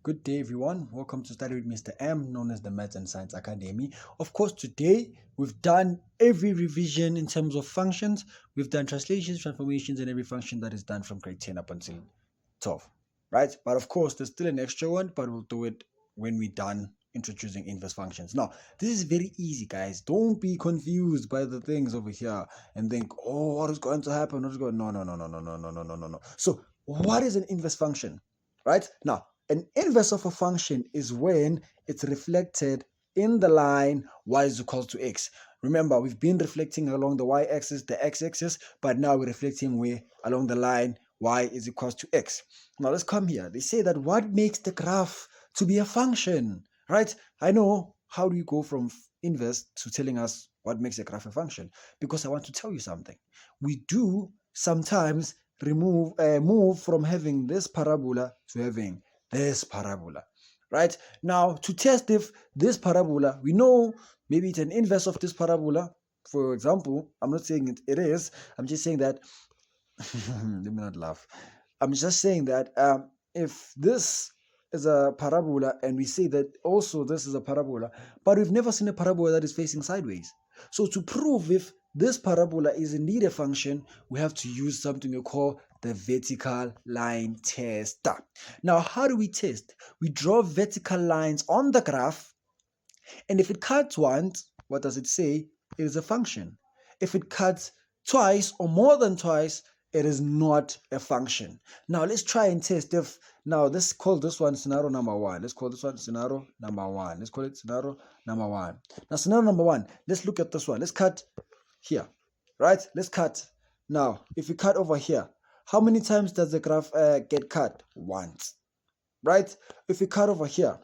Good day, everyone. Welcome to Study with Mr. M, known as the Maths and Science Academy. Of course, today we've done every revision in terms of functions. We've done translations, transformations, and every function that is done from grade 10 up until 12, right? But of course, there's still an extra one, but we'll do it when we're done introducing inverse functions. Now, this is very easy, guys. Don't be confused by the things over here and think, oh, what is going to happen? What is going? No. So, what is an inverse function, right? Now, an inverse of a function is when it's reflected in the line y is equal to x. Remember, we've been reflecting along the y-axis, the x-axis, but now we're reflecting along the line y is equal to x. Now let's come here. They say that what makes the graph to be a function, right? I know, how do you go from inverse to telling us what makes a graph a function? Because I want to tell you something. We do sometimes move from having this parabola to having this parabola, right? Now, to test if this parabola, we know maybe it's an inverse of this parabola. For example, I'm not saying it is, I'm just saying that, let me not laugh. I'm just saying that if this is a parabola and we say that also this is a parabola, but we've never seen a parabola that is facing sideways. So to prove if this parabola is indeed a function, we have to use something we call the vertical line tester. Now, how do we test? We draw vertical lines on the graph, and if it cuts once, what does it say? It is a function. If it cuts twice or more than twice, it is not a function. Now let's try and test if, now let's call this one scenario number one. Let's call this one scenario number one. Let's call it scenario number one. Now scenario number one, let's look at this one. Let's cut here, right? Let's cut. Now, if we cut over here, how many times does the graph get cut? Once, right? If we cut over here,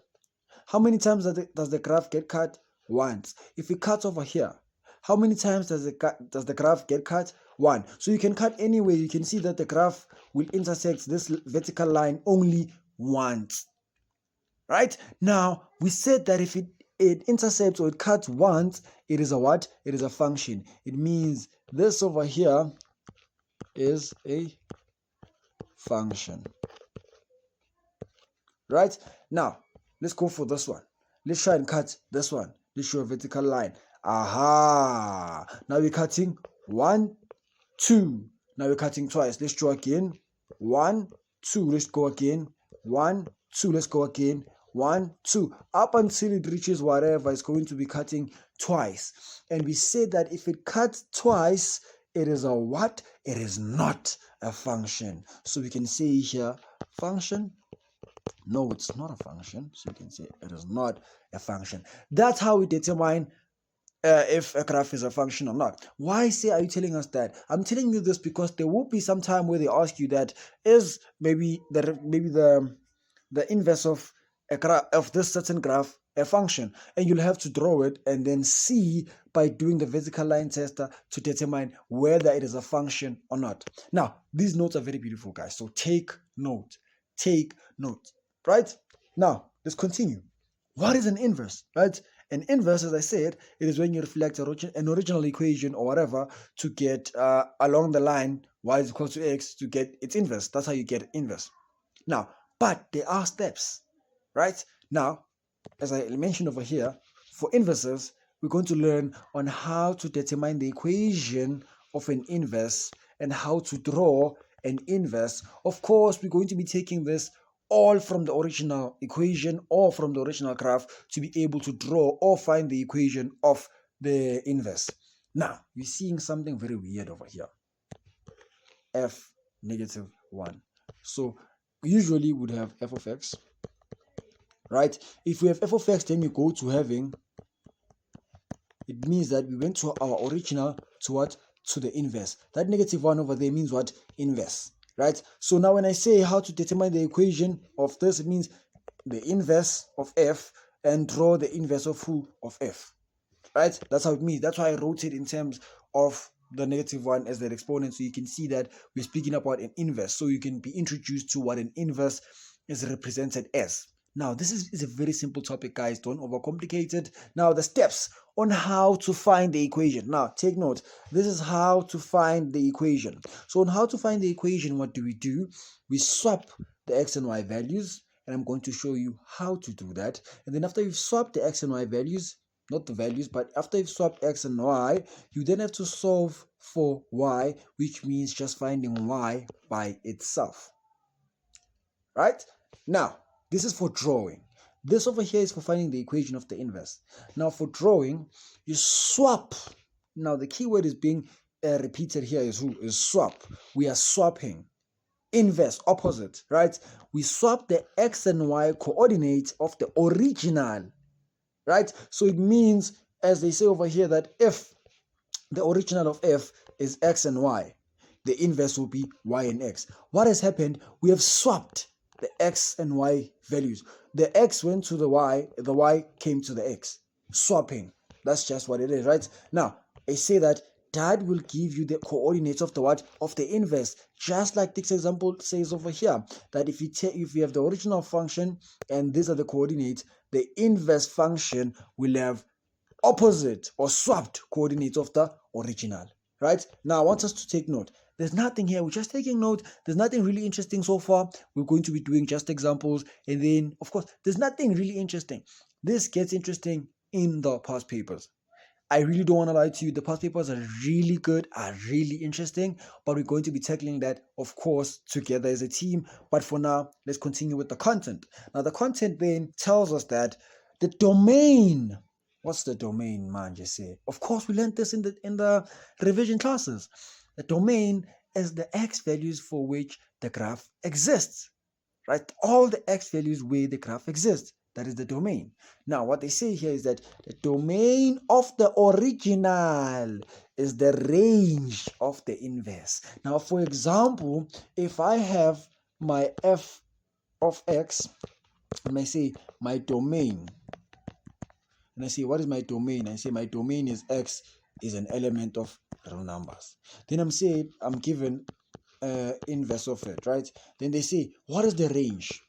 how many times does the graph get cut? Once. If we cut over here, how many times does the graph get cut? One. So you can cut anyway. You can see that the graph will intersect this vertical line only once. Right? Now, we said that if it intercepts or it cuts once, it is a what? It is a function. It means this over here is a function. Right? Now, let's go for this one. Let's try and cut this one. Let's show a vertical line. Aha! Now we're cutting 1, 2. Now we're cutting twice. Let's draw again. 1, 2. Let's go again. 1, 2. Let's go again. 1, 2. Up until it reaches whatever it's going to be cutting twice. And we said that if it cuts twice, it is a what? It is not a function. So we can say here, function. No, it's not a function. So you can say it is not a function. That's how we determine if a graph is a function or not. Why are you telling us that? I'm telling you this because there will be some time where they ask you that is maybe the inverse of a graph of this certain graph a function, and you'll have to draw it and then see by doing the vertical line tester to determine whether it is a function or not. Now, these notes are very beautiful, guys. So take note. Take note. Right? Now, let's continue. What is an inverse? Right? An inverse, as I said, it is when you reflect an original equation or whatever to get along the line y is equal to x to get its inverse. That's how you get inverse. Now, but there are steps, right? Now, as I mentioned over here, for inverses, we're going to learn on how to determine the equation of an inverse and how to draw an inverse. Of course, we're going to be taking this all from the original equation or from the original graph to be able to draw or find the equation of the inverse. Now, we're seeing something very weird over here. F negative 1. So, usually would have f of x, right? If we have f of x, then we go to having, it means that we went to our original to what? To the inverse. That negative 1 over there means what? Inverse. Right? So now when I say how to determine the equation of this, it means the inverse of f and draw the inverse of who? Of f. Right? That's how it means. That's why I wrote it in terms of the negative 1 as that exponent. So you can see that we're speaking about an inverse. So you can be introduced to what an inverse is represented as. Now, this is a very simple topic, guys. Don't overcomplicate it. Now, the steps on how to find the equation. Now, take note. This is how to find the equation. So, on how to find the equation, what do? We swap the x and y values, and I'm going to show you how to do that. And then after you've swapped the x and y values, not the values, but after you've swapped x and y, you then have to solve for y, which means just finding y by itself. Right? Now, this is for drawing. This over here is for finding the equation of the inverse. Now, for drawing, you swap. Now, the key word is being repeated here is who? Is swap. We are swapping. Inverse, opposite, right? We swap the x and y coordinates of the original, right? So it means, as they say over here, that if the original of f is x and y, the inverse will be y and x. What has happened? We have swapped the x and y values. The x went to the y came to the x. Swapping. That's just what it is, right? Now, I say that that will give you the coordinates of the what? Of the inverse. Just like this example says over here, that if you have the original function and these are the coordinates, the inverse function will have opposite or swapped coordinates of the original. Right? Now, I want us to take note. There's nothing here. We're just taking note. There's nothing really interesting so far. We're going to be doing just examples. And then, of course, there's nothing really interesting. This gets interesting in the past papers. I really don't want to lie to you. The past papers are really good, are really interesting, but we're going to be tackling that, of course, together as a team. But for now, let's continue with the content. Now, the content then tells us that the domain. What's the domain, man? Just say. Of course, we learned this in the revision classes. The domain is the x values for which the graph exists, right? All the x values where the graph exists. That is the domain. Now, what they say here is that the domain of the original is the range of the inverse. Now, for example, if I have my f of x, and I say my domain, and I say, what is my domain? I say my domain is x is an element of real numbers. Then I'm given inverse of it, right? Then they say, what is the range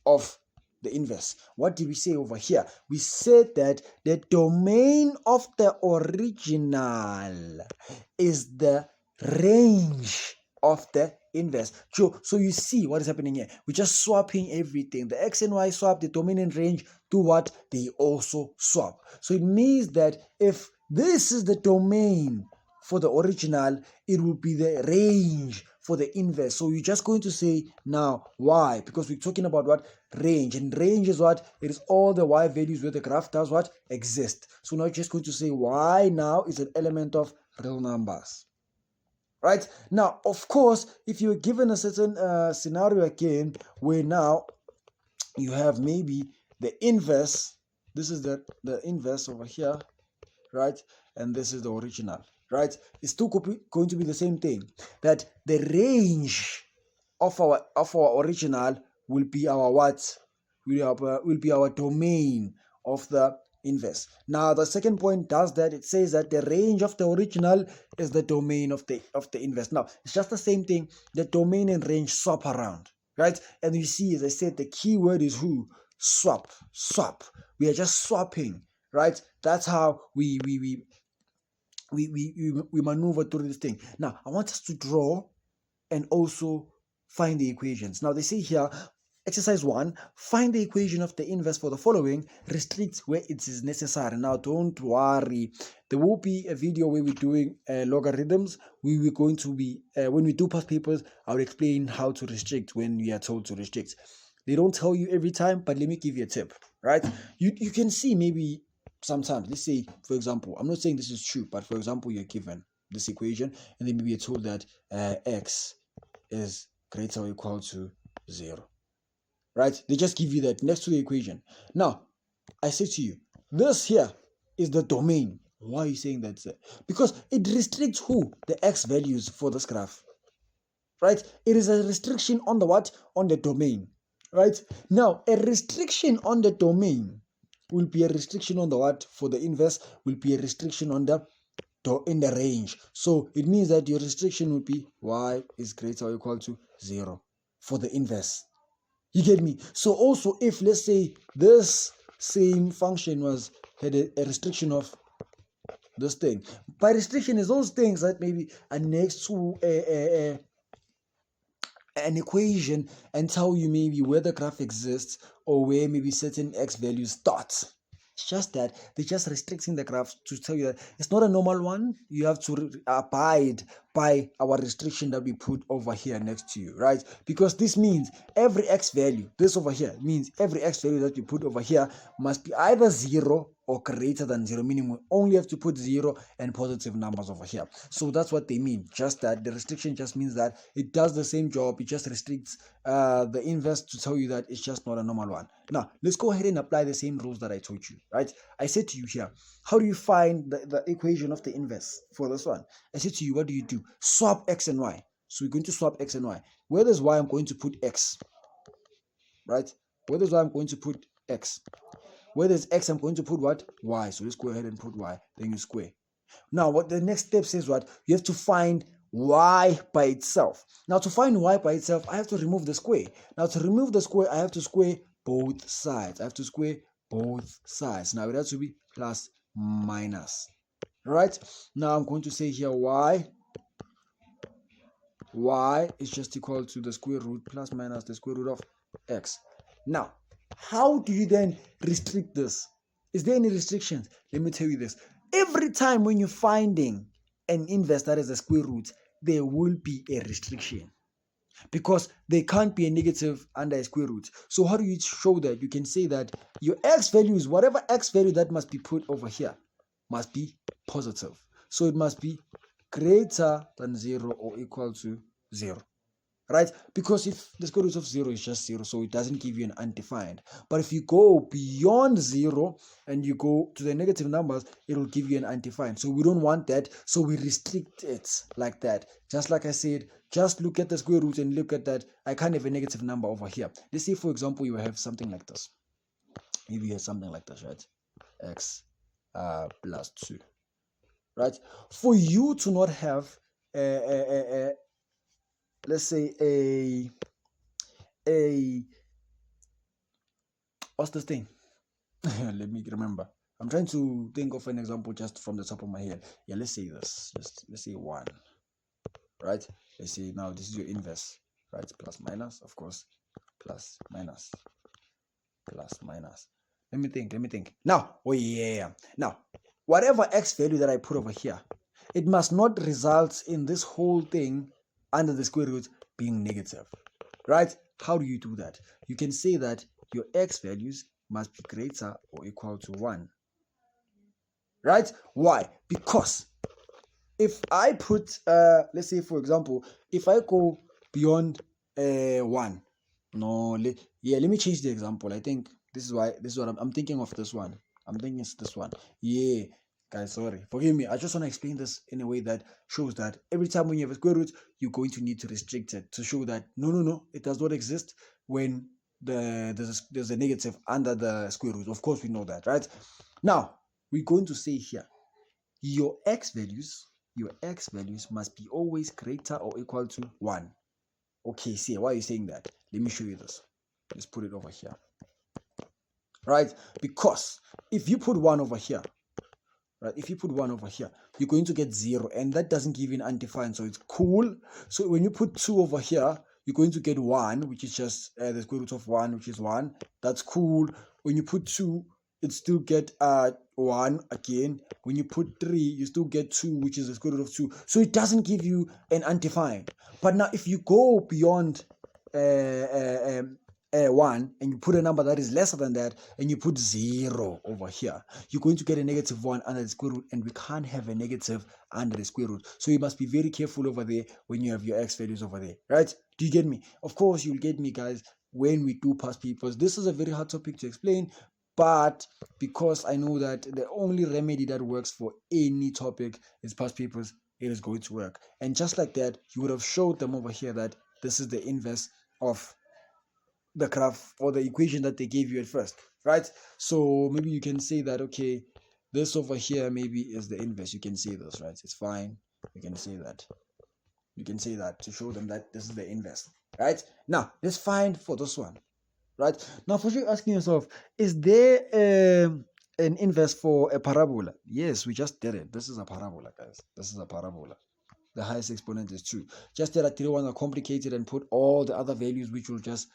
of the inverse? What did we say over here? We said that the domain of the original is the range of the inverse. So you see what is happening here. We're just swapping everything. The x and y swap, the domain and range do what? They also swap. So it means that if this is the domain for the original, it will be the range for the inverse. So you're just going to say now y, because we're talking about what? Range. And range is what? It is all the y values where the graph does what? Exist. So now you're just going to say y now is an element of real numbers. Right? Now, of course, if you're given a certain scenario again, where now you have maybe the inverse, this is the inverse over here, right? And this is the original. Right? It's still going to be the same thing. That the range of our original will be our what? Will be our domain of the inverse. Now the second point does that. It says that the range of the original is the domain of the inverse. Now it's just the same thing. The domain and range swap around, right? And you see, as I said, the key word is who? Swap. We are just swapping, right? That's how we maneuver through this thing. Now, I want us to draw and also find the equations. Now, they say here, exercise 1, find the equation of the inverse for the following, restrict where it is necessary. Now, don't worry. There will be a video where we're doing logarithms. We're going to be, when we do past papers, I'll explain how to restrict when we are told to restrict. They don't tell you every time, but let me give you a tip, right? You can see maybe sometimes, let's say, for example, I'm not saying this is true, but for example, you're given this equation, and then maybe you're told that x is greater or equal to 0. Right? They just give you that next to the equation. Now, I say to you, this here is the domain. Why are you saying that, sir? Because it restricts who? The x values for this graph. Right? It is a restriction on the what? On the domain. Right? Now, a restriction on the domain will be a restriction on the what? For the inverse will be a restriction on the in the range. So it means that your restriction will be y is greater or equal to 0 for the inverse. You get me? So also, if let's say this same function had a restriction of this thing. By restriction is those things that maybe are next to an equation and tell you maybe where the graph exists or where maybe certain x values start. It's just that they're just restricting the graph to tell you that it's not a normal one. You have to abide by our restriction that we put over here next to you, right? Because this means every x value, this over here means every x value that we put over here must be either 0 or greater than 0, meaning we only have to put 0 and positive numbers over here. So that's what they mean. Just that the restriction just means that it does the same job. It just restricts the inverse to tell you that it's just not a normal one. Now, let's go ahead and apply the same rules that I told you, right? I said to you here, how do you find the equation of the inverse for this one? I said to you, what do you do? Swap x and y. So we're going to swap x and y. Where there's y, I'm going to put x, right? Where there's y, I'm going to put x. Where there's x, I'm going to put what? Y. So let's go ahead and put y. Then you square. Now, what the next step says what? You have to find y by itself. Now, to find y by itself, I have to remove the square. Now, to remove the square, I have to square both sides. I have to square both sides. Now, it has to be plus minus. Right? Now, I'm going to say here y is just equal to the square root plus minus the square root of x. Now, how do you then restrict this? Is there any restrictions? Let me tell you this. Every time when you're finding an inverse that is a square root, there will be a restriction because there can't be a negative under a square root. So how do you show that? You can say that your x value is whatever x value that must be put over here must be positive. So it must be greater than 0 or equal to 0. Right? Because if the square root of 0 is just 0, so it doesn't give you an undefined. But if you go beyond 0 and you go to the negative numbers, it will give you an undefined. So we don't want that, so we restrict it like that. Just like I said, just look at the square root and look at that. I can't have a negative number over here. Let's say, for example, you have something like this. Maybe you have something like this, right? X plus 2. Right? For you to not have let's say what's this thing? Let me remember. I'm trying to think of an example just from the top of my head. Yeah, let's say this. Let's say 1. Right? Let's say now this is your inverse. Right? Plus minus, of course. Plus minus. Plus minus. Let me think. Now, oh yeah. Now, whatever x value that I put over here, it must not result in this whole thing under the square root being negative, right? How do you do that? You can say that your x values must be greater or equal to 1, right? Why? Because if I put, let's say for example, if I go beyond 1, let me change the example. I think this is what I'm thinking of this one. I'm thinking it's this one. Yeah. Guys, sorry, forgive me. I just want to explain this in a way that shows that every time when you have a square root, you're going to need to restrict it to show that no, it does not exist when there's a negative under the square root. Of course, we know that, right? Now, we're going to say here, your x values must be always greater or equal to 1. Okay, see, why are you saying that? Let me show you this. Let's put it over here. Right? Because if you put 1 over here, right? If you put 1 over here, you're going to get 0, and that doesn't give you an undefined, so it's cool. So when you put 2 over here, you're going to get 1, which is just the square root of 1, which is 1. That's cool. When you put 2, it still get 1 again. When you put 3, you still get 2, which is the square root of 2. So it doesn't give you an undefined. But now if you go beyond 1 and you put a number that is lesser than that and you put 0 over here, you're going to get a negative 1 under the square root, and we can't have a negative under the square root. So you must be very careful over there when you have your x values over there, right? Do you get me? Of course you'll get me, guys, when we do past papers. This is a very hard topic to explain, but because I know that the only remedy that works for any topic is past papers, it is going to work. And just like that, you would have showed them over here that this is the inverse of the graph or the equation that they gave you at first, right? So maybe you can say that, okay, this over here maybe is the inverse. You can say this, right? It's fine. You can say that. You can say that to show them that this is the inverse, right? Now, let's find for this one, right? Now, for sure, asking yourself, is there an inverse for a parabola? Yes, we just did it. This is a parabola, guys. This is a parabola. the highest exponent is 2. Just that I didn't want to complicate it and put all the other values which will just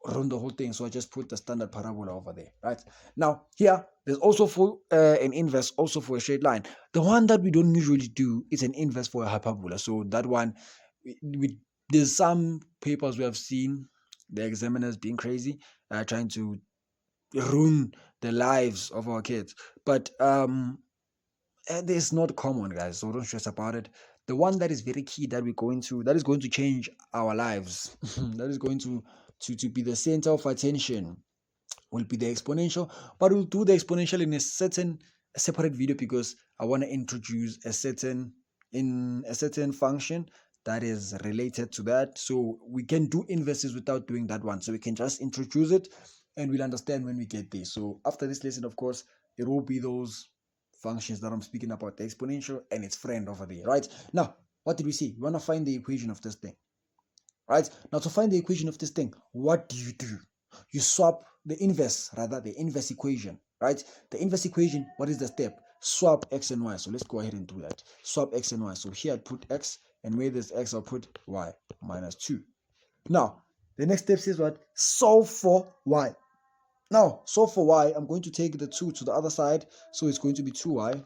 run the whole thing. So I just put the standard parabola over there, right? Now, here, there's also for an inverse, also for a straight line. The one that we don't usually do is an inverse for a hyperbola. So that one, there's some papers we have seen the examiners being crazy, trying to ruin the lives of our kids. But it's not common, guys, so don't stress about it. The one that is very key that that is going to change our lives, that is going to be the center of attention, will be the exponential. But we'll do the exponential in a separate video, because I want to introduce a certain function that is related to that. So we can do inverses without doing that one, so we can just introduce it and we'll understand when we get there. So after this lesson, of course, it will be those functions that I'm speaking about, the exponential and its friend over there, right? Now, what did we see? We want to find the equation of this thing, right? Now, to find the equation of this thing, what do? You swap the inverse equation, right? The inverse equation, what is the step? Swap x and y. So let's go ahead and do that. Swap x and y. So here I put x, and where there's x, I'll put y, minus 2. Now, the next step says what? Solve for y. Now, solve for y, I'm going to take the 2 to the other side, so it's going to be 2y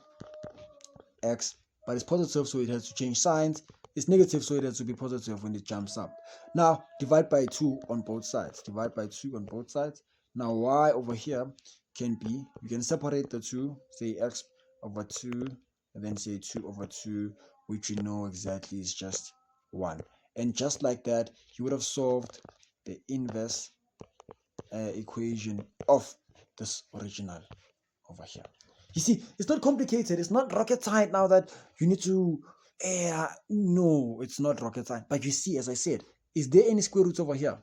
x, but it's positive, so it has to change signs. It's negative, so it has to be positive when it jumps up. Now, divide by 2 on both sides. Divide by 2 on both sides. Now, y over here can be, you can separate the 2, say x over 2, and then say 2 over 2, which you know exactly is just 1. And just like that, you would have solved the inverse equation of this original over here. You see, it's not complicated. It's not rocket science now that you need to. No, it's not rocket science. But you see, as I said, is there any square roots over here?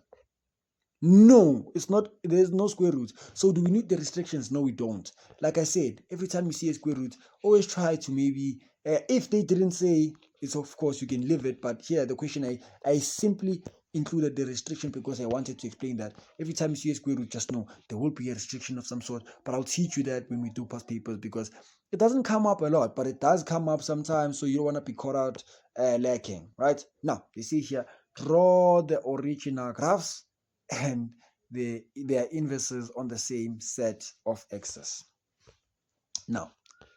No, it's not. There's no square roots. So do we need the restrictions? No, we don't. Like I said, every time you see a square root, always try to maybe, if they didn't say it's, of course you can leave it. But here the question, I simply included the restriction because I wanted to explain that every time you see a square root, just know there will be a restriction of some sort. But I'll teach you that when we do past papers, because it doesn't come up a lot, but it does come up sometimes. So you don't want to be caught out lacking, right? Now, you see here, draw the original graphs and their inverses on the same set of x's. Now,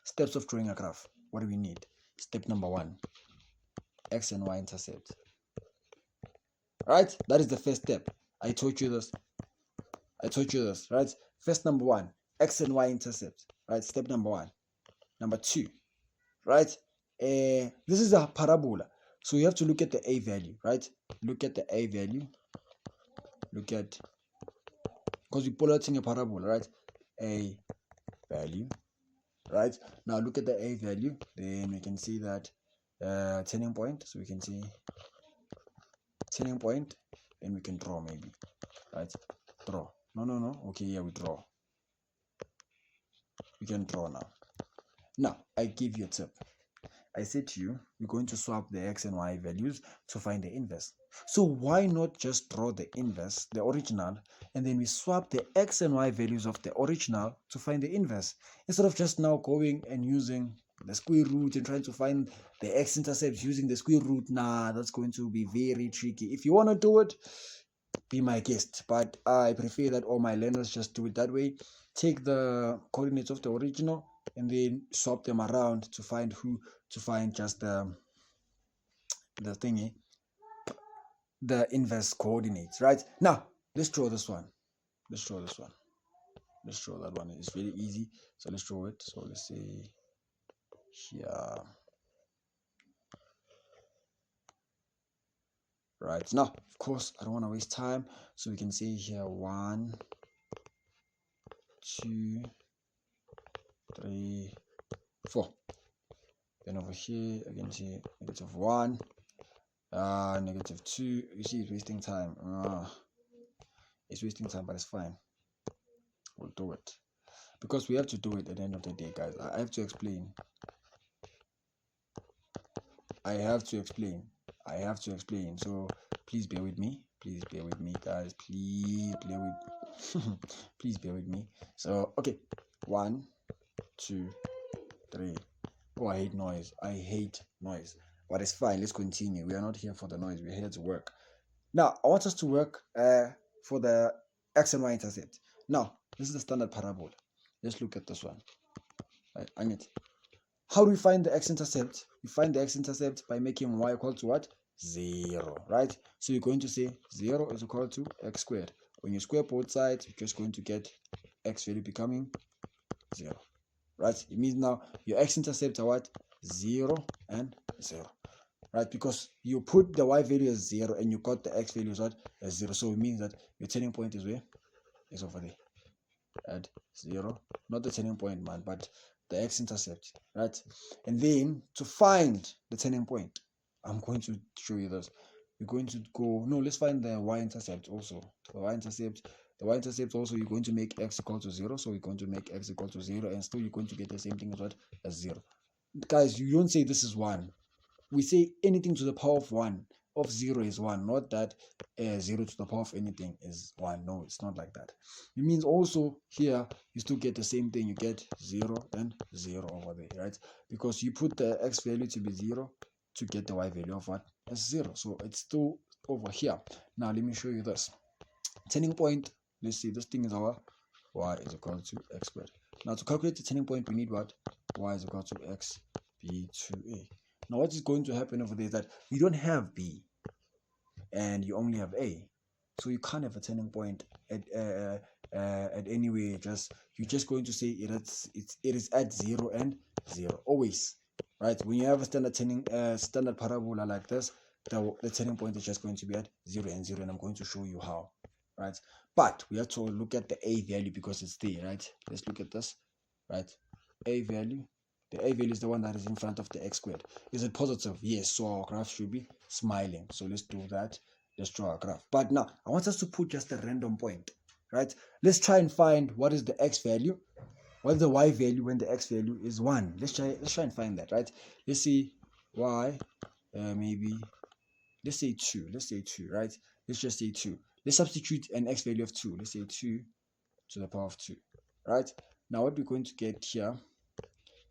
steps of drawing a graph. What do we need? Step number 1, x and y intercept. Right? That is the first step. I taught you this, right? First, number 1, x and y intercept. Right? Step number 1. Number 2, right? This is a parabola. So you have to look at the a value, right? Look at the a value. Look at, because we're plotting a parabola, right? A value, right? Now look at the a value, then we can see that turning point. So we can see turning point, then we can draw maybe, right? Draw. No. Okay, yeah, we draw. We can draw now. Now, I give you a tip. I said to you, we're going to swap the x and y values to find the inverse. So why not just draw the inverse, the original, and then we swap the x and y values of the original to find the inverse, instead of just now going and using the square root and trying to find the x-intercepts using the square root. Nah, that's going to be very tricky. If you want to do it, be my guest, but I prefer that all my learners just do it that way. Take the coordinates of the original and then swap them around to find just the thingy, the inverse coordinates. Right now, let's draw this one. Let's draw that one. It's very easy, so let's draw it. So let's say here, right? Now, of course, I don't want to waste time, so we can say here 1, 2, 3, 4. Then over here I can see -1, -2. You see, it's wasting time. It's wasting time, but it's fine. We'll do it because we have to do it at the end of the day, guys. I have to explain. So please bear with me. Guys. Please bear with please bear with me. So okay, 1, 2, 3. Oh, I hate noise. but it's fine. Let's continue. We are not here for the noise. We're here to work. Now, I want us to work for the x and y intercept. Now, this is the standard parabola. Let's look at this one. Right, how do we find the x-intercept? We find the x-intercept by making y equal to what? 0, right? So you're going to say 0 is equal to x squared. When you square both sides, you're just going to get x value becoming 0, right? It means now your x-intercepts are what? 0 and 0, right? Because you put the y value as 0 and you got the x value as what? As 0. So it means that your turning point is where? Is over there at 0. Not the turning point, man, but the x-intercept, right? And then to find the turning point, I'm going to show you this. We're going to go, no, let's find the y-intercept also. The y-intercept also, you're going to make x equal to 0. So we're going to make x equal to 0, and still you're going to get the same thing as what? As 0. Guys, you don't say this is 1. We say anything to the power of 1 of 0 is 1, not that 0 to the power of anything is 1. No, it's not like that. It means also here you still get the same thing. You get 0 and 0 over there, right? Because you put the x value to be 0 to get the y value of what? As 0. So it's still over here. Now let me show you this. Turning point, let's see, this thing is our y is equal to x squared. Now to calculate the turning point, we need what? Y is equal to x b to a. Now what is going to happen over there is that you don't have b and you only have a, so you can't have a turning point at anywhere. You're just going to say it is at 0 and 0 always, right? When you have a standard parabola like this, the turning point is just going to be at 0 and 0, and I'm going to show you how, right? But we have to look at the a value because it's there, right? Let's look at this, right? A value. The a value is the one that is in front of the x squared. Is it positive? Yes. So our graph should be smiling. So let's do that. Let's draw a graph. But now I want us to put just a random point, right? Let's try and find what is the x value, what is the y value when the x value is 1. Let's try and find that, right? Let's see y, maybe let's say 2. Let's say 2, right? Let's just say 2. Let's substitute an x value of 2. Let's say 2 to the power of 2, right? Now what we're going to get here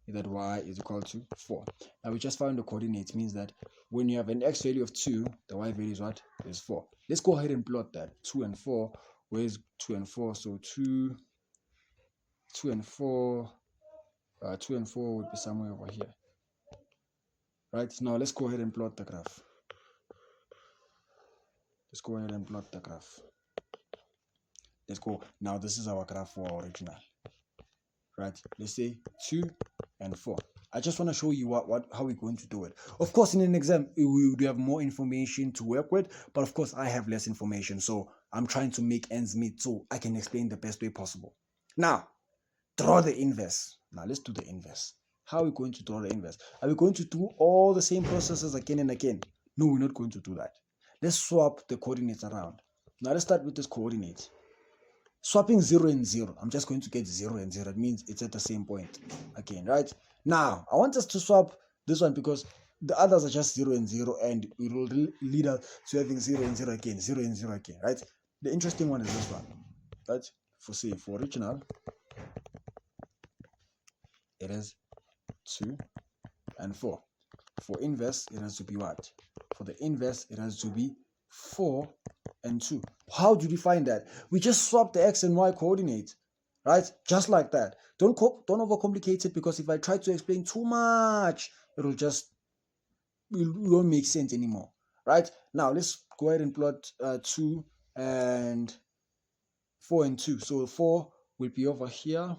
is that y is equal to 4. Now we just found the coordinates, means that when you have an x value of 2, the y value is what? Is 4. Let's go ahead and plot that. 2 and 4. Where is 2 and 4? So 2 and 4, 2 and 4 would be somewhere over here. Right? Now let's go ahead and plot the graph. Let's go ahead and plot the graph. Let's go. Now this is our graph for our original. Right? Let's say 2 and 4. I just want to show you how we're going to do it. Of course, in an exam, we would have more information to work with, but of course, I have less information. So I'm trying to make ends meet so I can explain the best way possible. Now, draw the inverse. Now, let's do the inverse. How are we going to draw the inverse? Are we going to do all the same processes again and again? No, we're not going to do that. Let's swap the coordinates around. Now, let's start with this coordinate. Swapping 0 and 0, I'm just going to get 0 and 0. It means it's at the same point again, right? Now, I want us to swap this one because the others are just 0 and 0, and it will lead us to having 0 and 0 again, 0 and 0 again, right? The interesting one is this one, right? For original, it is 2 and 4. For inverse, it has to be what? For the inverse, it has to be 4 and 2. How did we find that? We just swap the x and y coordinates, right? Just like that. Don't overcomplicate it, because if I try to explain too much, it won't make sense anymore, right? Now let's go ahead and plot 2 and 4 and 2. So 4 will be over here,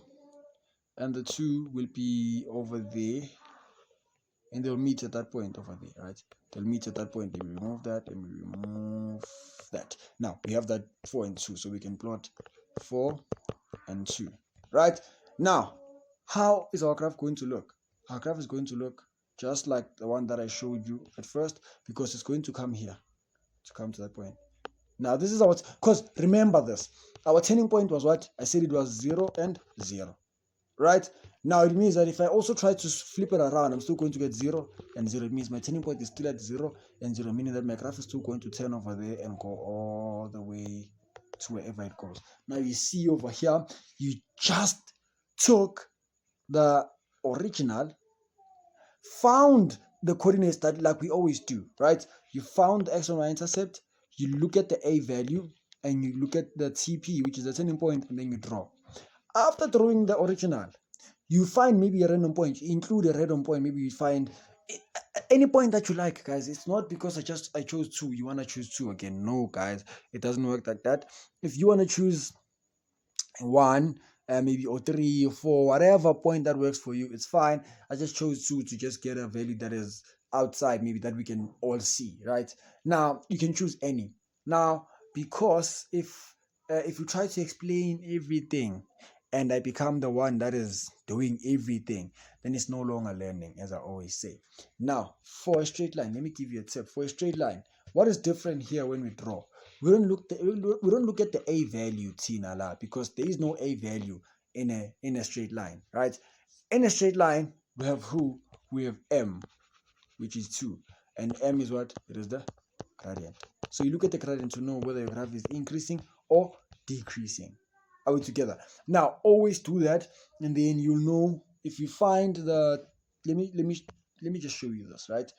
and the 2 will be over there, and they'll meet at that point over there, right? They'll meet at that point. We remove that and we remove that. Now we have that 4 and 2, so we can plot 4 and 2, right? Now, how is our graph going to look? Our graph is going to look just like the one that I showed you at first, because it's going to come here to come to that point. Now this is our, because remember this, our turning point was what? I said it was 0 and 0, right? Now it means that if I also try to flip it around, I'm still going to get 0 and 0. It means my turning point is still at 0 and 0, meaning that my graph is still going to turn over there and go all the way to wherever it goes. Now you see over here, you just took the original, found the coordinates that like we always do, right? You found the x and y intercept, you look at the a value, and you look at the TP, which is the turning point, and then you draw. After drawing the original, you find maybe a random point, you include a random point, maybe you find any point that you like, guys. It's not because I chose 2, you want to choose 2 again. No, guys, it doesn't work like that. If you want to choose 1, maybe, or 3 or 4, whatever point that works for you, it's fine. I just chose 2 to just get a value that is outside, maybe that we can all see, right? Now you can choose any. Now, because if you try to explain everything and I become the one that is doing everything, then it's no longer learning, as I always say. Now, for a straight line, let me give you a tip. For a straight line, what is different here when we draw? We don't look at the a value, Tina, because there is no a value in a straight line, right? In a straight line, we have who? We have m, which is 2, and m is what? It is the gradient. So you look at the gradient to know whether your graph is increasing or decreasing. Are we together? Now, always do that, and then you'll know if you find the. Let me just show you this, right?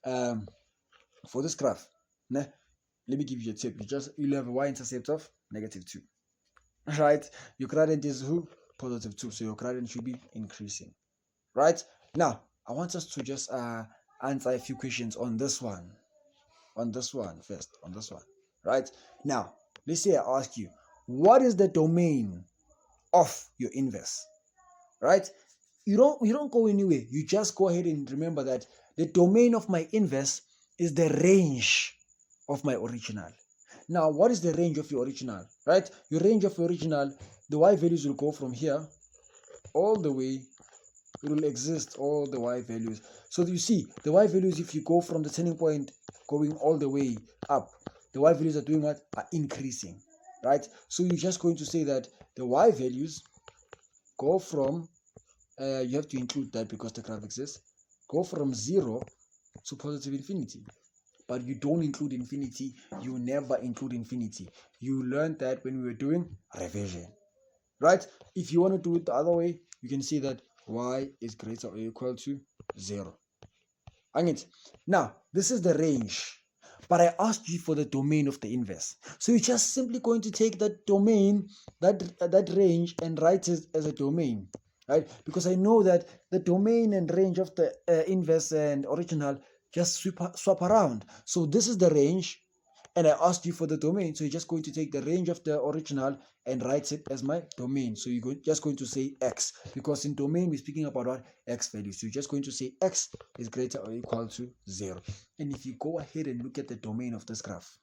For this graph, let me give you a tip. You'll have a y-intercept of -2, right? Your gradient is who? +2, so your gradient should be increasing, right? Now, I want us to just answer a few questions on this one. First, right? Now, let's say I ask you, what is the domain of your inverse, right? You don't go anywhere. You just go ahead and remember that the domain of my inverse is the range of my original. Now, what is the range of your original, right? Your range of your original, the y values will go from here all the way. It will exist all the y values. So you see, the y values, if you go from the turning point going all the way up, the y values are doing what? Are increasing, right? So you're just going to say that the y values go from, you have to include that because the graph exists, go from 0 to positive infinity. But you don't include infinity. You never include infinity. You learned that when we were doing revision, right? If you want to do it the other way, you can see that y is greater or equal to 0. Now, this is the range, but I asked you for the domain of the inverse. So you're just simply going to take that domain, that range, and write it as a domain, right? Because I know that the domain and range of the inverse and original just swap around. So this is the range, and I asked you for the domain, so you're just going to take the range of the original and write it as my domain. So you're just going to say x, because in domain we're speaking about what? X value. So you're just going to say x is greater or equal to 0. And if you go ahead and look at the domain of this graph,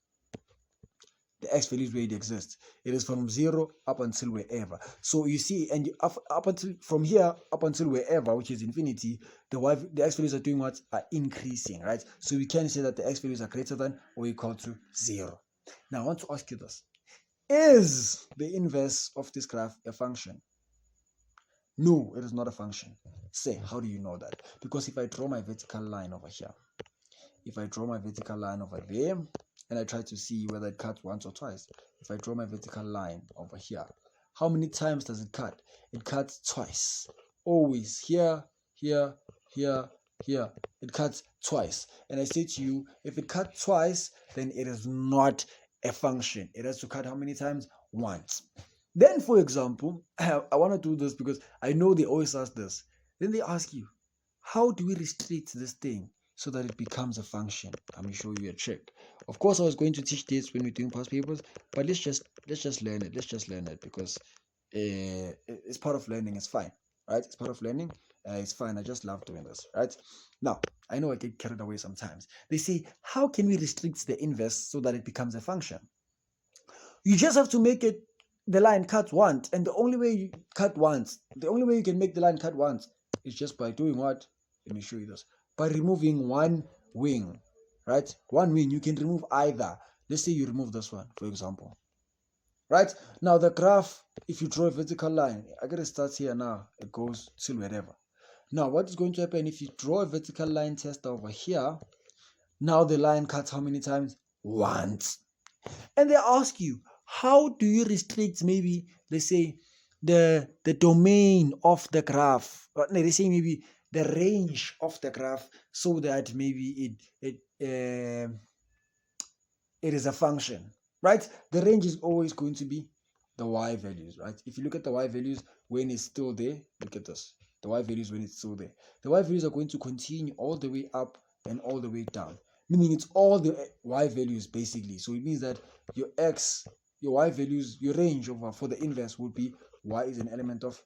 the x values where it exists, it is from 0 up until wherever. So you see, and up until from here up until wherever, which is infinity, the x values are doing what? Are increasing, right? So we can say that the x values are greater than or equal to 0. Now I want to ask you this: is the inverse of this graph a function? No, it is not a function. Say, how do you know that? Because if I draw my vertical line over here, if I draw my vertical line over there, and I try to see whether it cuts once or twice. If I draw my vertical line over here, how many times does it cut? It cuts twice. Always here, here, here, here. It cuts twice. And I say to you, if it cuts twice, then it is not a function. It has to cut how many times? Once. Then, for example, I want to do this because I know they always ask this. Then they ask you, how do we restrict this thing so that it becomes a function? Let me show you a trick. Of course, I was going to teach this when we're doing past papers, but let's just learn it. Let's just learn it because it's part of learning. It's fine, right? It's part of learning. It's fine. I just love doing this, right? Now, I know I get carried away sometimes. They say, how can we restrict the inverse so that it becomes a function? You just have to make it the line cut once, and the only way you can make the line cut once is just by doing what? Let me show you this. By removing one wing, right? One wing, you can remove either. Let's say you remove this one, for example. Right? Now the graph, if you draw a vertical line, I gotta start here now. It goes till wherever. Now what is going to happen if you draw a vertical line test over here? Now the line cuts how many times? Once. And they ask you, how do you restrict maybe, let's say, the domain of the graph? They say maybe the range of the graph so that maybe it is a function, right? The range is always going to be the y values, right? If you look at the y values when it's still there, look at this. The y values when it's still there. The y values are going to continue all the way up and all the way down, meaning it's all the y values basically. So it means that your y values, your range for the inverse would be y is an element of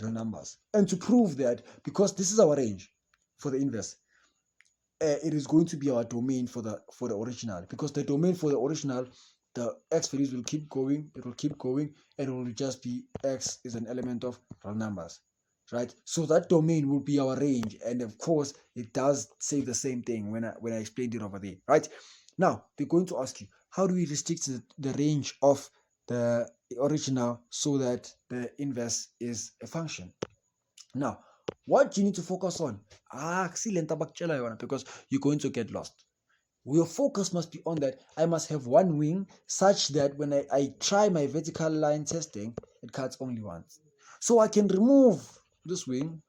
real numbers. And to prove that, because this is our range for the inverse, it is going to be our domain for the original, because the domain for the original, the x values will keep going, it will keep going, and it will just be x is an element of real numbers, right? So that domain will be our range, and of course it does say the same thing when I explained it over there, right? Now they're going to ask you, how do we restrict the range of the original so that the inverse is a function? Now, what you need to focus on, because you're going to get lost. Your focus must be on that I must have one wing such that when I try my vertical line testing, it cuts only once. So I can remove this wing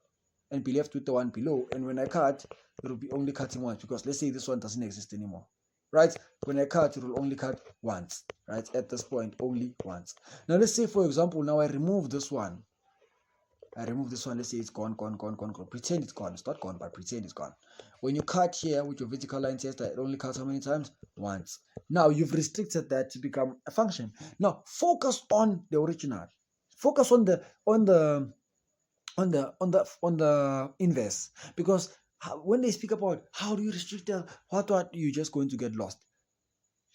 and be left with the one below. And when I cut, it will be only cutting once, because let's say this one doesn't exist anymore, right? When I cut, it will only cut once, right? At this point, only once. Now let's say, for example, now I remove this one. Let's say it's gone. Pretend it's gone. It's not gone, but pretend it's gone. When you cut here with your vertical line tester, it only cuts how many times? Once. Now you've restricted that to become a function. Now focus on the original. Focus on the inverse, because when they speak about how do you restrict that, what you're just going to get lost.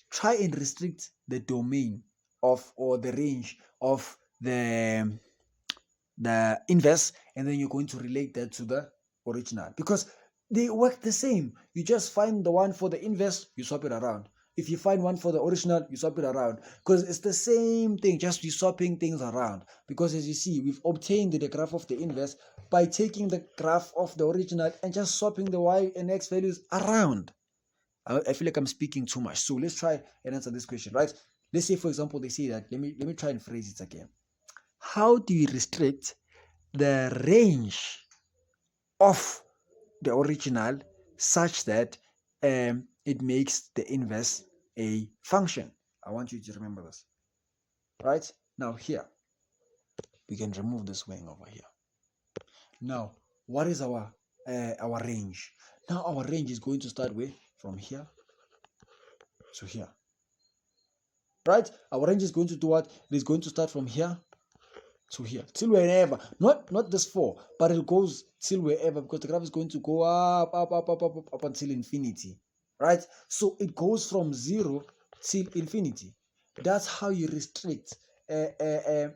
Try and restrict the domain of, or the range of the inverse, and then you're going to relate that to the original, because they work the same. You just find the one for the inverse, you swap it around. If you find one for the original, you swap it around, because it's the same thing, just you swapping things around. Because as you see, we've obtained the graph of the inverse by taking the graph of the original and just swapping the y and x values around. I feel like I'm speaking too much, so let's try and answer this question, right? Let's say, for example, they say that, let me try and phrase it again. How do you restrict the range of the original such that it makes the inverse a function? I want you to remember this. Right? Now here, we can remove this wing over here. Now, what is our range? Now our range is going to start with from here to here. Right? Our range is going to do what? It is going to start from here to here, till wherever, not this 4, but it goes till wherever, because the graph is going to go up until infinity, right? So it goes from 0 till infinity. That's how you restrict the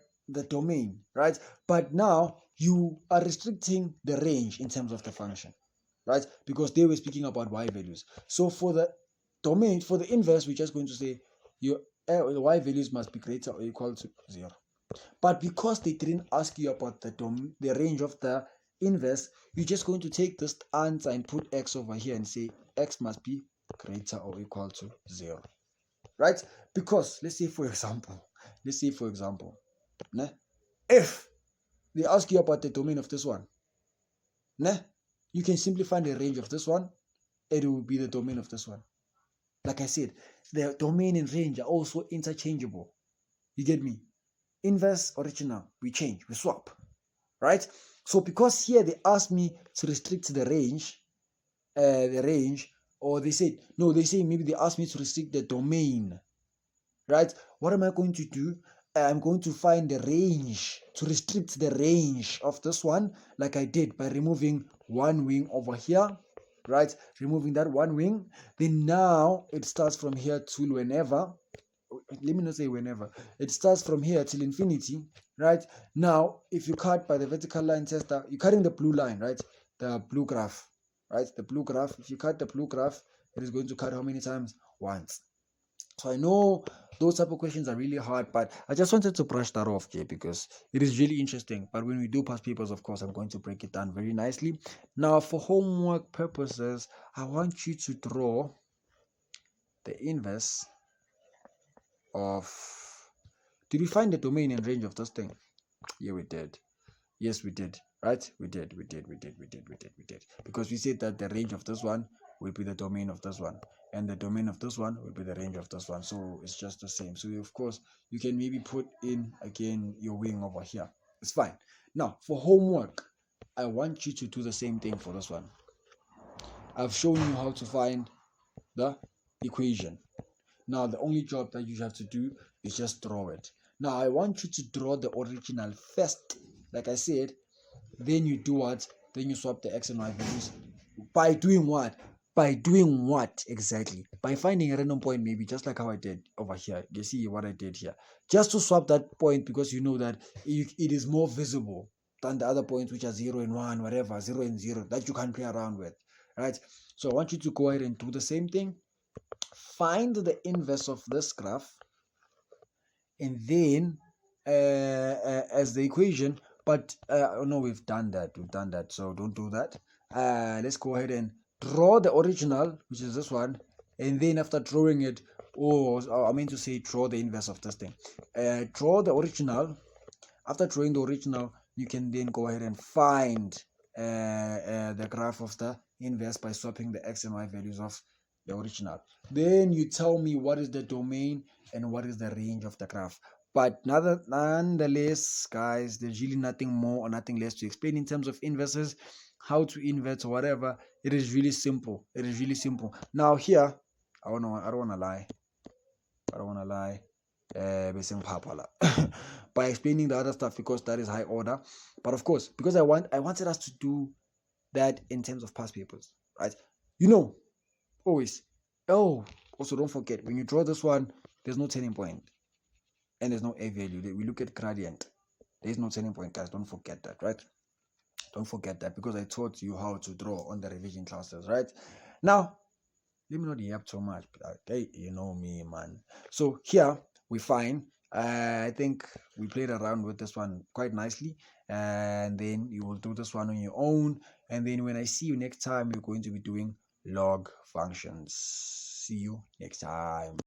domain, right? But now you are restricting the range in terms of the function, right? Because they were speaking about y values. So for the domain, for the inverse, we're just going to say your y values must be greater or equal to 0. But because they didn't ask you about the range of the inverse, you're just going to take this answer and put x over here and say x must be greater or equal to 0. Right? Because let's say for example, if they ask you about the domain of this one, you can simply find the range of this one, it will be the domain of this one. Like I said, the domain and range are also interchangeable. You get me? Inverse, original, we change, we swap, right? So because here they asked me to restrict the range, or they say maybe they asked me to restrict the domain, right? What am I going to do? I'm going to find the range, to restrict the range of this one, like I did by removing one wing over here, right? Removing that one wing. Then now it starts from here to whenever. Let me not say whenever. It starts from here till infinity, right? Now, if you cut by the vertical line tester, you're cutting the blue line, right? The blue graph, right? The blue graph. If you cut the blue graph, it is going to cut how many times? Once. So I know those type of questions are really hard, but I just wanted to brush that off, Jay, because it is really interesting. But when we do past papers, of course, I'm going to break it down very nicely. Now, for homework purposes, I want you to draw the inverse of, did we find the domain and range of this thing? Yeah, we did. Yes, we did. Right? We did. Because we said that the range of this one will be the domain of this one. And the domain of this one will be the range of this one. So it's just the same. So of course, you can maybe put in again your wing over here. It's fine. Now, for homework, I want you to do the same thing for this one. I've shown you how to find the equation. Now, the only job that you have to do is just draw it. Now, I want you to draw the original first. Like I said, then you do what? Then you swap the x and y values. By doing what? By doing what exactly? By finding a random point, maybe just like how I did over here. You see what I did here? Just to swap that point because you know that it is more visible than the other points which are 0 and 1, whatever, 0 and 0, that you can't play around with, right? So I want you to go ahead and do the same thing. Find the inverse of this graph and then as the equation, but no, we've done that, so don't do that. Let's go ahead and draw the original, which is this one, and then after drawing it, I mean to say draw the inverse of this thing. Draw the original. After drawing the original, you can then go ahead and find the graph of the inverse by swapping the x and y values of the original. Then you tell me what is the domain and what is the range of the graph. But nonetheless, guys, there's really nothing more or nothing less to explain in terms of inverses, how to invert or whatever. It is really simple. Now here, I don't want to lie. By explaining the other stuff because that is high order. But of course, because I wanted us to do that in terms of past papers, right? Always. Oh, also don't forget when you draw this one, there's no turning point and there's no a value. We look at gradient. There's no turning point, guys. Don't forget that, right? Don't forget that because I taught you how to draw on the revision classes, right? Now, let me not yap too much. Okay, you know me, man. So here we find. I think we played around with this one quite nicely, and then you will do this one on your own. And then when I see you next time, we're going to be doing log functions. See you next time.